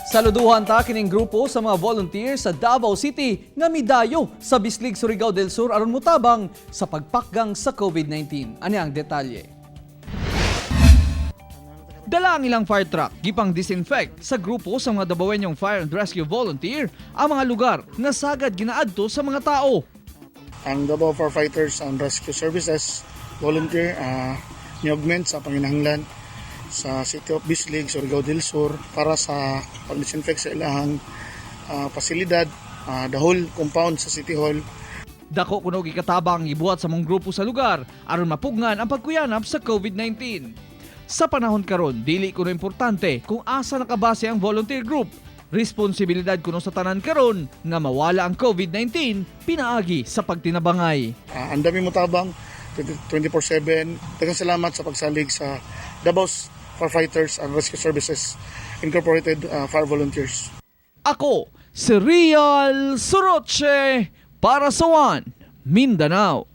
Saluduhan ta kining grupo sa mga volunteer sa Davao City nga midayo sa Bislig Surigao del Sur aron mutabang sa pagpakgang sa COVID-19. Ani ang detalye? Dala ang ilang fire truck, gipang disinfect sa grupo sa mga Davaoenyong fire and rescue volunteer ang mga lugar nga sagad ginaadto sa mga tao. Ang Davao Firefighters and Rescue Services volunteer ni-augment sa panginahanglan sa City of Bislig, Surigao del Sur para sa pag-disinfect sa ilahang pasilidad, the whole compound sa City Hall. Dako kuno gikatabang ibuhat sa mong grupo sa lugar aron mapugnan ang pagkuyanap sa COVID-19. Sa panahon karon, dili kuno importante kung asa nakabase ang volunteer group. Responsibilidad kuno sa tanan karon nga mawala ang COVID-19 pinaagi sa pagtinabangay. Ang dami mutabang 24/7. Daghang salamat sa pagsalig sa Davao Firefighters and Rescue Services Incorporated Fire Volunteers. Ako, si Real Soroche para sa One Mindanao.